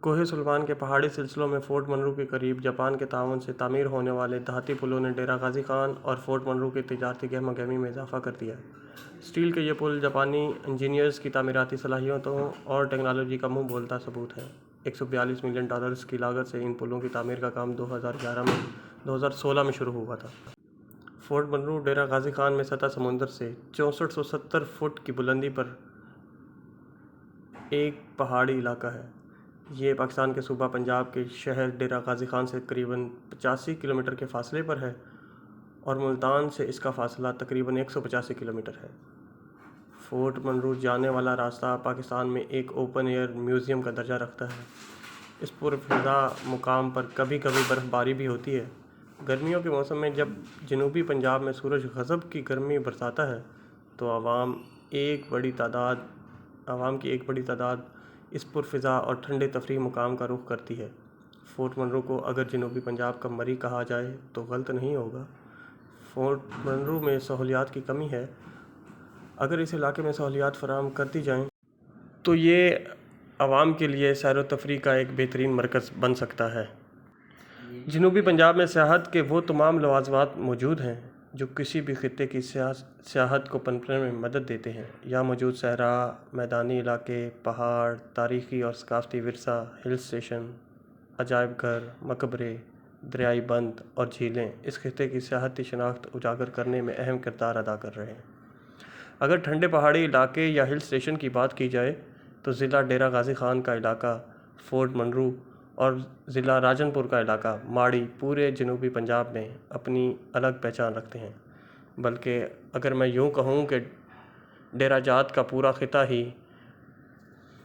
کوہ سلیمان کے پہاڑی سلسلوں میں فورٹ منرو کے قریب جاپان کے تعاون سے تعمیر ہونے والے دھاتی پلوں نے ڈیرہ غازی خان اور فورٹ منرو کی تجارتی گہمہ گہمی میں اضافہ کر دیا ہے۔ اسٹیل کے یہ پل جاپانی انجینئرز کی تعمیراتی صلاحیتوں اور ٹیکنالوجی کا منہ بولتا ثبوت ہے۔ $142 ملین کی لاگت سے ان پلوں کی تعمیر کا کام 2016 میں شروع ہوا تھا۔ فورٹ منرو ڈیرہ غازی خان میں سطح سمندر سے 6470 فٹ کی بلندی پر ایک پہاڑی علاقہ ہے۔ یہ پاکستان کے صوبہ پنجاب کے شہر ڈیرہ غازی خان سے تقریباً 85 کلومیٹر کے فاصلے پر ہے اور ملتان سے اس کا فاصلہ تقریباً 185 کلومیٹر ہے۔ فورٹ منرو جانے والا راستہ پاکستان میں ایک اوپن ایئر میوزیم کا درجہ رکھتا ہے۔ اس پرفضا مقام پر کبھی کبھی برف باری بھی ہوتی ہے۔ گرمیوں کے موسم میں جب جنوبی پنجاب میں سورج غضب کی گرمی برساتا ہے تو عوام کی ایک بڑی تعداد اس پرفضا اور ٹھنڈے تفریحی مقام کا رخ کرتی ہے۔ فورٹ منرو کو اگر جنوبی پنجاب کا مری کہا جائے تو غلط نہیں ہوگا۔ فورٹ منرو میں سہولیات کی کمی ہے۔ اگر اس علاقے میں سہولیات فراہم کر دی جائیں تو یہ عوام کے لیے سیر و تفریح کا ایک بہترین مرکز بن سکتا ہے۔ جنوبی پنجاب میں سیاحت کے وہ تمام لوازمات موجود ہیں جو کسی بھی خطے کی سیاحت کو پنپنے میں مدد دیتے ہیں۔ یہاں موجود صحرا، میدانی علاقے، پہاڑ، تاریخی اور ثقافتی ورثہ، ہل اسٹیشن، عجائب گھر، مقبرے، دریائی بند اور جھیلیں اس خطے کی سیاحتی شناخت اجاگر کرنے میں اہم کردار ادا کر رہے ہیں۔ اگر ٹھنڈے پہاڑی علاقے یا ہل اسٹیشن کی بات کی جائے تو ضلع ڈیرہ غازی خان کا علاقہ، فورٹ منرو اور ضلع راجن پور کا علاقہ ماڑی پورے جنوبی پنجاب میں اپنی الگ پہچان رکھتے ہیں۔ بلکہ اگر میں یوں کہوں کہ ڈیرہ جات کا پورا خطہ ہی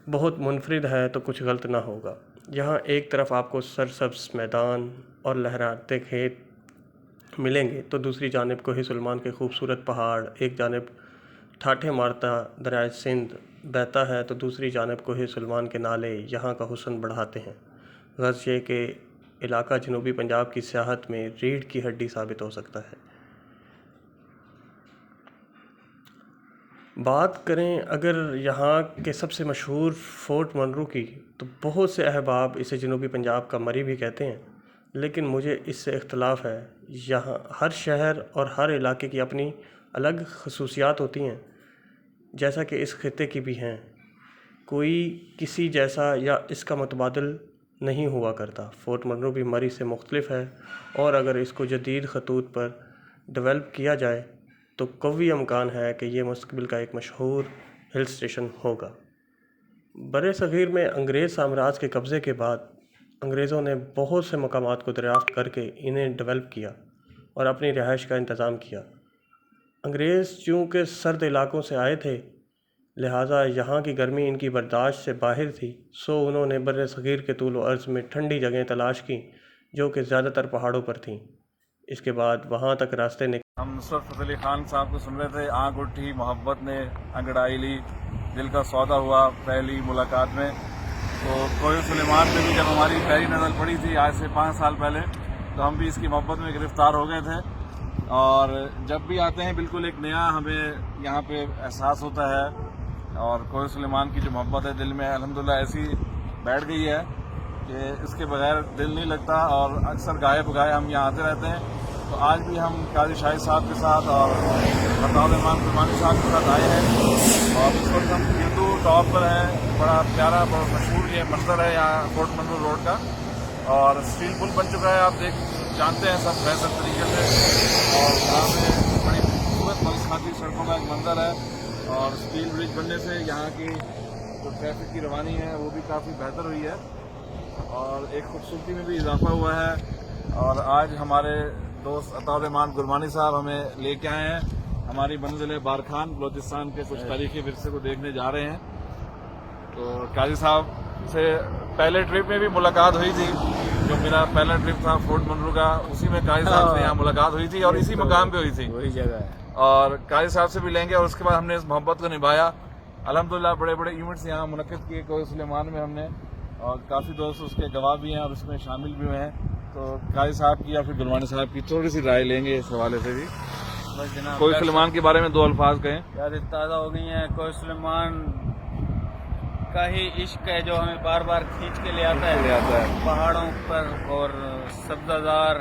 بہت منفرد ہے تو کچھ غلط نہ ہوگا۔ یہاں ایک طرف آپ کو سرسبز میدان اور لہراتے کھیت ملیں گے تو دوسری جانب کوہ سلیمان کے خوبصورت پہاڑ، ایک جانب ٹھاٹھے مارتا دریائے سندھ بہتا ہے تو دوسری جانب کوہ سلیمان کے نالے یہاں کا حسن بڑھاتے ہیں۔ غرض یہ کہ علاقہ جنوبی پنجاب کی سیاحت میں ریڑھ کی ہڈی ثابت ہو سکتا ہے۔ بات کریں اگر یہاں کے سب سے مشہور فورٹ منرو کی تو بہت سے احباب اسے جنوبی پنجاب کا مری بھی کہتے ہیں، لیکن مجھے اس سے اختلاف ہے۔ یہاں ہر شہر اور ہر علاقے کی اپنی الگ خصوصیات ہوتی ہیں، جیسا کہ اس خطے کی بھی ہیں۔ کوئی کسی جیسا یا اس کا متبادل نہیں ہوا کرتا۔ فورٹ منرو بھی مری سے مختلف ہے اور اگر اس کو جدید خطوط پر ڈیولپ کیا جائے تو قوی امکان ہے کہ یہ مستقبل کا ایک مشہور ہل اسٹیشن ہوگا۔ بر صغیر میں انگریز سامراج کے قبضے کے بعد انگریزوں نے بہت سے مقامات کو دریافت کر کے انہیں ڈیولپ کیا اور اپنی رہائش کا انتظام کیا۔ انگریز چونکہ سرد علاقوں سے آئے تھے لہٰذا یہاں کی گرمی ان کی برداشت سے باہر تھی، سو انہوں نے بر صغیر کے طول و عرض میں ٹھنڈی جگہیں تلاش کیں جو کہ زیادہ تر پہاڑوں پر تھیں۔ اس کے بعد وہاں تک راستے ہم نصرت فتح علی خان صاحب کو سن رہے تھے، آنکھ اٹھی محبت نے انگڑائی لی، دل کا سودا ہوا پہلی ملاقات میں۔ تو کوہ سلیمان پہ بھی جب ہماری پہلی نظر پڑی تھی آج سے 5 سال پہلے تو ہم بھی اس کی محبت میں گرفتار ہو گئے تھے، اور جب بھی آتے ہیں بالکل ایک نیا ہمیں یہاں پہ احساس ہوتا ہے، اور کوہ سلیمان کی جو محبت ہے دل میں الحمدللہ ایسی بیٹھ گئی ہے کہ اس کے بغیر دل نہیں لگتا، اور اکثر گاہے بگاہے ہم یہاں آتے رہتے ہیں۔ تو آج بھی ہم قاضی شاہد صاحب کے ساتھ اور عطاء الرحمٰن گرمانی صاحب کے ساتھ آئے ہیں، اور اس وقت ہم ہندو ٹاپ پر ہیں۔ بڑا پیارا بہت مشہور یہ منظر ہے یہاں فورٹ منرو روڈ کا، اور اسٹیل پل بن چکا ہے، آپ جانتے ہیں سب بہتر طریقے سے، اور یہاں پہ بڑی خوبصورت ملساتی سڑکوں کا ایک منظر ہے، اور اسٹیل برج بننے سے یہاں کی جو ٹریفک کی روانی ہے وہ بھی کافی بہتر ہوئی ہے اور ایک خوبصورتی میں بھی اضافہ ہوا ہے۔ اور آج ہمارے دوست عطاء الرحمٰن گرمانی صاحب ہمیں لے کے آئے ہیں ہماری منزل بارکھان بلوچستان کے کچھ تاریخی ورثے کو دیکھنے جا رہے ہیں۔ تو قاضی صاحب سے پہلے ٹرپ میں بھی ملاقات ہوئی تھی، جو میرا پہلا ٹرپ تھا فورٹ منرو کا، اسی میں قاضی صاحب سے یہاں ملاقات ہوئی تھی اور اسی مقام پہ ہوئی تھی، وہی جگہ ہے، اور قاضی صاحب سے بھی لیں گے، اور اس کے بعد ہم نے اس محبت کو نبھایا۔ الحمدللہ بڑے بڑے ایونٹس یہاں منعقد کیے کوہ سلیمان میں ہم نے، اور کافی دوست اس کے گواہ بھی ہیں اور اس میں شامل بھی ہوئے ہیں۔ تو قاضی صاحب کی یا پھر گرمانی صاحب کی تھوڑی سی رائے لیں گے اس حوالے سے بھی۔ کوہ سلیمان کے بارے میں 2 الفاظ کہیں۔ یاد تازہ ہو گئی ہیں۔ کوہ سلیمان کا ہی عشق ہے جو ہمیں بار بار کھینچ کے لے آتا لے ہے آتا ہے پہاڑوں پر اور سبزہ زار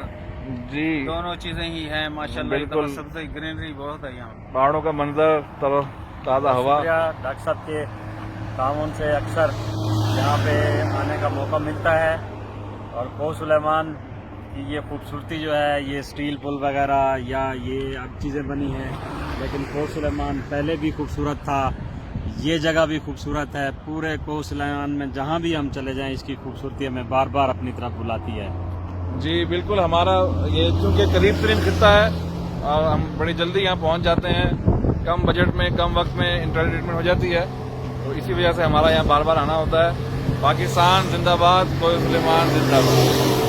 جی دونوں چیزیں ہی ہیں ماشاءاللہ. بالکل. سبزہ گرینری بہت ہے یہاں. پہاڑوں کا منظر، تازہ ہوا. شکریہ ڈاکٹر صاحب کے تعاون سے اکثر یہاں پہ آنے کا موقع ملتا ہے. اور کوہ سلیمان کی یہ خوبصورتی جو ہے، یہ اسٹیل پل وغیرہ یا یہ اب چیزیں بنی ہیں، لیکن کوہ سلیمان پہلے بھی خوبصورت تھا. یہ جگہ بھی خوبصورت ہے. پورے کوہ سلیمان میں جہاں بھی ہم چلے جائیں اس کی خوبصورتی ہمیں بار بار اپنی طرف بلاتی ہے. جی بالکل. ہمارا یہ چونکہ قریب ترین خطہ ہے اور ہم بڑی جلدی یہاں پہنچ جاتے ہیں، کم بجٹ میں کم وقت میں انٹرنیٹ ٹریٹمنٹ ہو جاتی ہے، تو اسی وجہ سے ہمارا یہاں بار بار آنا ہوتا ہے. پاکستان زندہ باد، کوہ سلیمان زندہ باد.